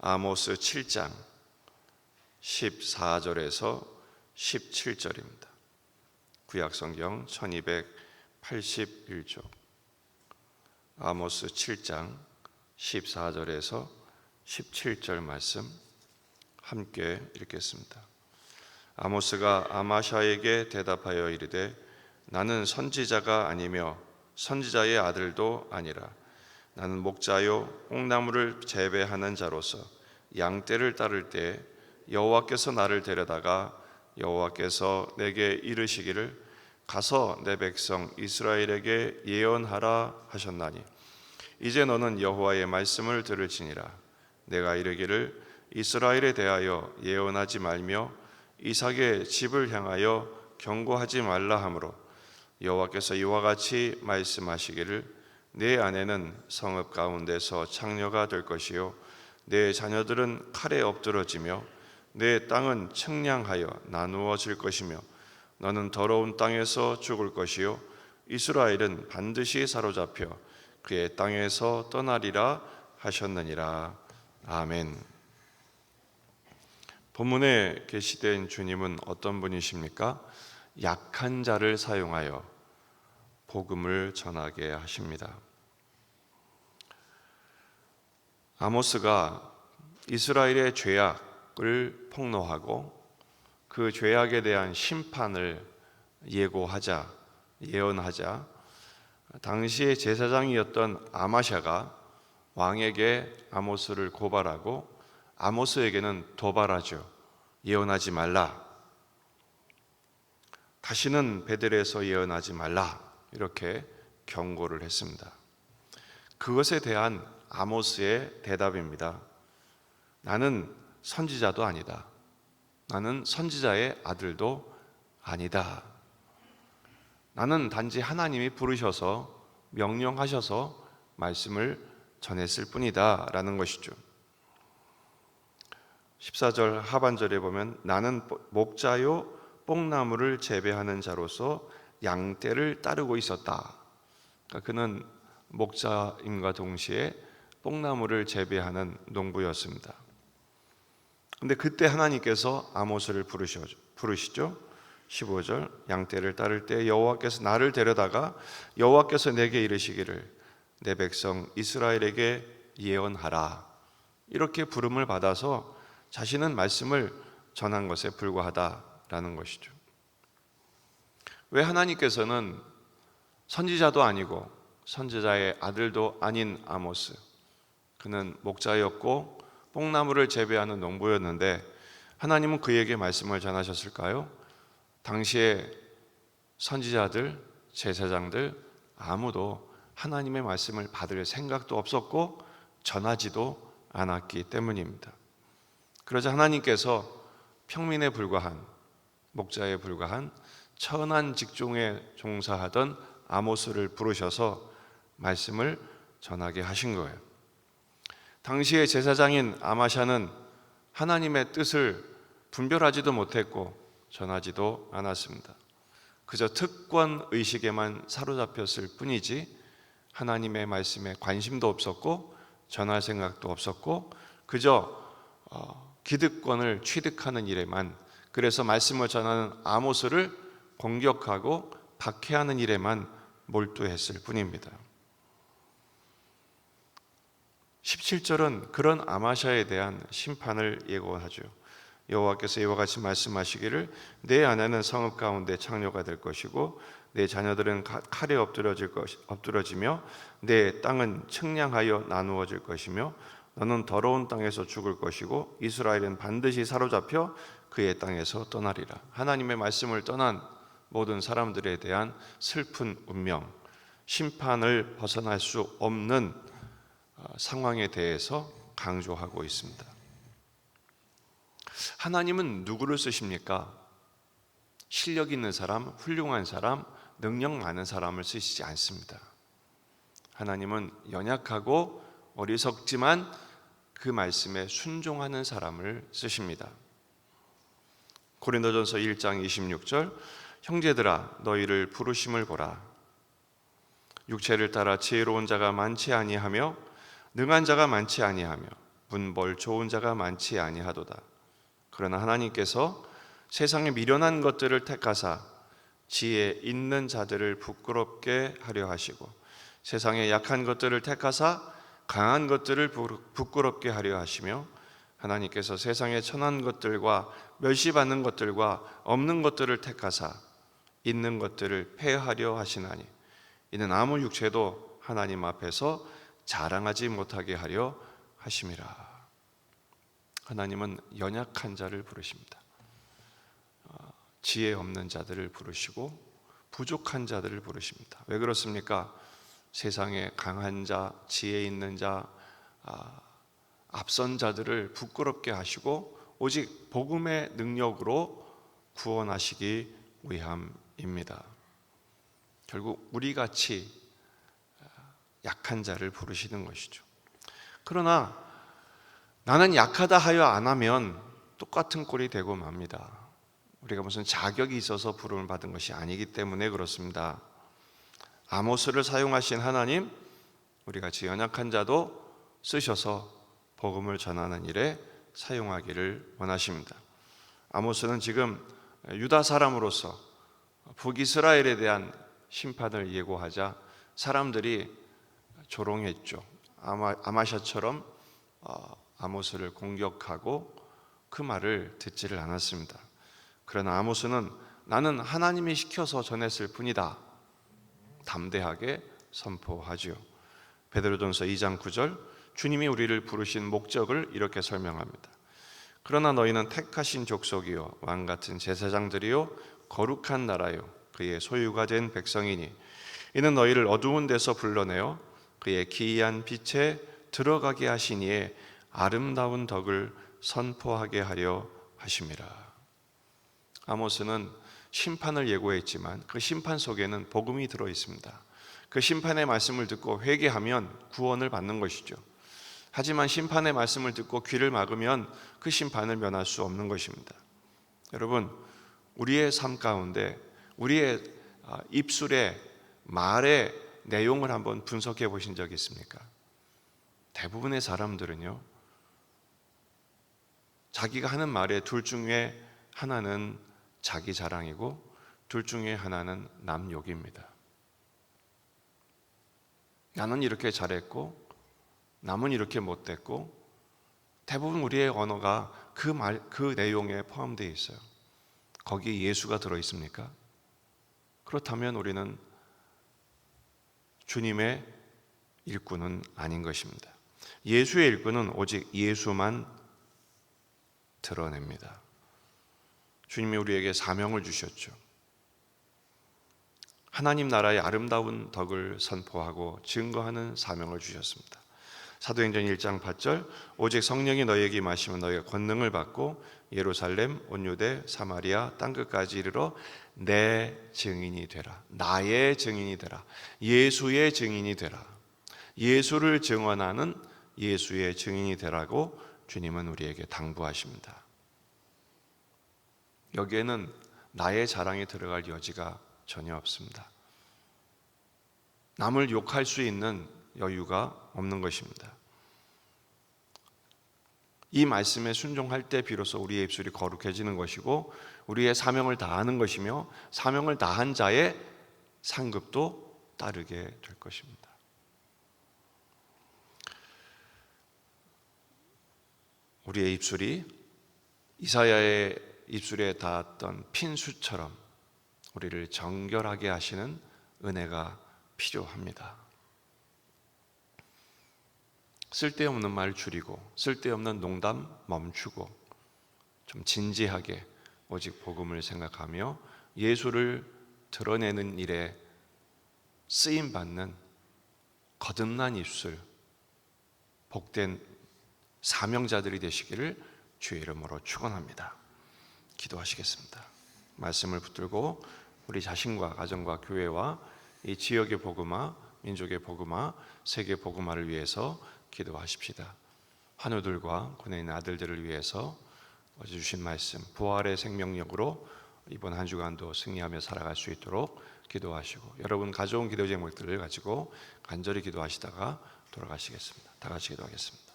아모스 7장 14절에서 17절입니다. 구약성경 1281쪽 아모스 7장 14절에서 17절 말씀 함께 읽겠습니다. 아모스가 아마샤에게 대답하여 이르되 나는 선지자가 아니며 선지자의 아들도 아니라 나는 목자요 뽕나무를 재배하는 자로서 양떼를 따를 때 여호와께서 나를 데려다가 여호와께서 내게 이르시기를 가서 내 백성 이스라엘에게 예언하라 하셨나니 이제 너는 여호와의 말씀을 들을지니라. 내가 이르기를 이스라엘에 대하여 예언하지 말며 이삭의 집을 향하여 경고하지 말라 하므로 여호와께서 이와 같이 말씀하시기를 내 아내는 성읍 가운데서 창녀가 될 것이요 내 자녀들은 칼에 엎드러지며 내 땅은 측량하여 나누어질 것이며 너는 더러운 땅에서 죽을 것이요 이스라엘은 반드시 사로잡혀 그의 땅에서 떠나리라 하셨느니라. 아멘. 본문에 계시된 주님은 어떤 분이십니까? 약한 자를 사용하여 복음을 전하게 하십니다. 아모스가 이스라엘의 죄악을 폭로하고 그 죄악에 대한 심판을 예언하자 당시의 제사장이었던 아마샤가 왕에게 아모스를 고발하고 아모스에게는 도발하죠. 예언하지 말라. 다시는 베들에서 예언하지 말라. 이렇게 경고를 했습니다. 그것에 대한 아모스의 대답입니다. 나는 선지자도 아니다. 나는 선지자의 아들도 아니다. 나는 단지 하나님이 부르셔서 명령하셔서 말씀을 전했을 뿐이다 라는 것이죠. 14절 하반절에 보면 나는 목자요 뽕나무를 재배하는 자로서 양떼를 따르고 있었다. 그러니까 그는 목자임과 동시에 뽕나무를 재배하는 농부였습니다. 그런데 그때 하나님께서 아모스를 부르시죠. 15절 양떼를 따를 때 여호와께서 나를 데려다가 여호와께서 내게 이르시기를 내 백성 이스라엘에게 예언하라. 이렇게 부름을 받아서 자신은 말씀을 전한 것에 불과하다라는 것이죠. 왜 하나님께서는 선지자도 아니고 선지자의 아들도 아닌 아모스, 그는 목자였고 뽕나무를 재배하는 농부였는데 하나님은 그에게 말씀을 전하셨을까요? 당시에 선지자들, 제사장들 아무도 하나님의 말씀을 받을 생각도 없었고 전하지도 않았기 때문입니다. 그러자 하나님께서 평민에 불과한, 목자에 불과한 천한 직종에 종사하던 아모스를 부르셔서 말씀을 전하게 하신 거예요. 당시의 제사장인 아마샤는 하나님의 뜻을 분별하지도 못했고 전하지도 않았습니다. 그저 특권 의식에만 사로잡혔을 뿐이지 하나님의 말씀에 관심도 없었고 전할 생각도 없었고 그저 기득권을 취득하는 일에만, 그래서 말씀을 전하는 아모스를 공격하고 박해하는 일에만 몰두했을 뿐입니다. 17절은 그런 아마샤에 대한 심판을 예고하죠. 여호와께서 이와 같이 말씀하시기를 내 아내는 성읍 가운데 창녀가 될 것이고 내 자녀들은 칼에 엎드러지며 내 땅은 측량하여 나누어질 것이며 너는 더러운 땅에서 죽을 것이고 이스라엘은 반드시 사로잡혀 그의 땅에서 떠나리라. 하나님의 말씀을 떠난 모든 사람들에 대한 슬픈 운명, 심판을 벗어날 수 없는 상황에 대해서 강조하고 있습니다. 하나님은 누구를 쓰십니까? 실력 있는 사람, 훌륭한 사람, 능력 많은 사람을 쓰시지 않습니다. 하나님은 연약하고 어리석지만 그 말씀에 순종하는 사람을 쓰십니다. 고린도전서 1장 26절 형제들아 너희를 부르심을 보라. 육체를 따라 지혜로운 자가 많지 아니하며 능한 자가 많지 아니하며 문벌 좋은 자가 많지 아니하도다. 그러나 하나님께서 세상에 미련한 것들을 택하사 지혜 있는 자들을 부끄럽게 하려 하시고 세상에 약한 것들을 택하사 강한 것들을 부끄럽게 하려 하시며 하나님께서 세상에 천한 것들과 멸시받는 것들과 없는 것들을 택하사 있는 것들을 폐하려 하시나니 이는 아무 육체도 하나님 앞에서 자랑하지 못하게 하려 하심이라. 하나님은 연약한 자를 부르십니다. 지혜 없는 자들을 부르시고 부족한 자들을 부르십니다. 왜 그렇습니까? 세상에 강한 자, 지혜 있는 자, 앞선 자들을 부끄럽게 하시고 오직 복음의 능력으로 구원하시기 위함입니다. 결국 우리같이 약한 자를 부르시는 것이죠. 그러나 나는 약하다 하여 안 하면 똑같은 꼴이 되고 맙니다. 우리가 무슨 자격이 있어서 부름을 받은 것이 아니기 때문에 그렇습니다. 아모스를 사용하신 하나님, 우리같이 연약한 자도 쓰셔서 복음을 전하는 일에 사용하기를 원하십니다. 아모스는 지금 유다 사람으로서 북이스라엘에 대한 심판을 예고하자 사람들이 조롱했죠. 아마샤처럼 아모스를 공격하고 그 말을 듣지를 않았습니다. 그러나 아모스는 나는 하나님이 시켜서 전했을 뿐이다 담대하게 선포하지요. 베드로전서 2장 9절, 주님이 우리를 부르신 목적을 이렇게 설명합니다. 그러나 너희는 택하신 족속이요 왕같은 제사장들이요 거룩한 나라요 그의 소유가 된 백성이니 이는 너희를 어두운 데서 불러내어 그의 기이한 빛에 들어가게 하시니에 아름다운 덕을 선포하게 하려 하심이라. 아모스는 심판을 예고했지만 그 심판 속에는 복음이 들어 있습니다. 그 심판의 말씀을 듣고 회개하면 구원을 받는 것이죠. 하지만 심판의 말씀을 듣고 귀를 막으면 그 심판을 면할 수 없는 것입니다. 여러분, 우리의 삶 가운데 우리의 입술의 말의 내용을 한번 분석해 보신 적이 있습니까? 대부분의 사람들은요, 자기가 하는 말의 둘 중에 하나는 자기 자랑이고 둘 중에 하나는 남 욕입니다. 나는 이렇게 잘했고 남은 이렇게 못됐고, 대부분 우리의 언어가 그 내용에 포함되어 있어요. 거기에 예수가 들어 있습니까? 그렇다면 우리는 주님의 일꾼은 아닌 것입니다. 예수의 일꾼은 오직 예수만 드러냅니다. 주님이 우리에게 사명을 주셨죠. 하나님 나라의 아름다운 덕을 선포하고 증거하는 사명을 주셨습니다. 사도행전 1장 8절, 오직 성령이 너희에게 임하시면 너희가 권능을 받고 예루살렘, 온 유대, 사마리아 땅끝까지 이르러 내 증인이 되라. 나의 증인이 되라. 예수의 증인이 되라. 예수를 증언하는 예수의 증인이 되라고 주님은 우리에게 당부하십니다. 여기에는 나의 자랑이 들어갈 여지가 전혀 없습니다. 남을 욕할 수 있는 여유가 없는 것입니다. 이 말씀에 순종할 때 비로소 우리의 입술이 거룩해지는 것이고 우리의 사명을 다하는 것이며 사명을 다한 자의 상급도 따르게 될 것입니다. 우리의 입술이 이사야의 입술에 닿았던 핀수처럼 우리를 정결하게 하시는 은혜가 필요합니다. 쓸데없는 말 줄이고 쓸데없는 농담 멈추고 좀 진지하게 오직 복음을 생각하며 예수를 드러내는 일에 쓰임받는 거듭난 입술, 복된 사명자들이 되시기를 주의 이름으로 축원합니다. 기도하시겠습니다. 말씀을 붙들고 우리 자신과 가정과 교회와 이 지역의 복음화, 민족의 복음화, 세계 복음화를 위해서 기도하십시다. 환우들과 군에 있는 아들들을 위해서 어제 주신 말씀 부활의 생명력으로 이번 한 주간도 승리하며 살아갈 수 있도록 기도하시고 여러분 가져온 기도 제목들을 가지고 간절히 기도하시다가 돌아가시겠습니다. 다 같이 기도하겠습니다.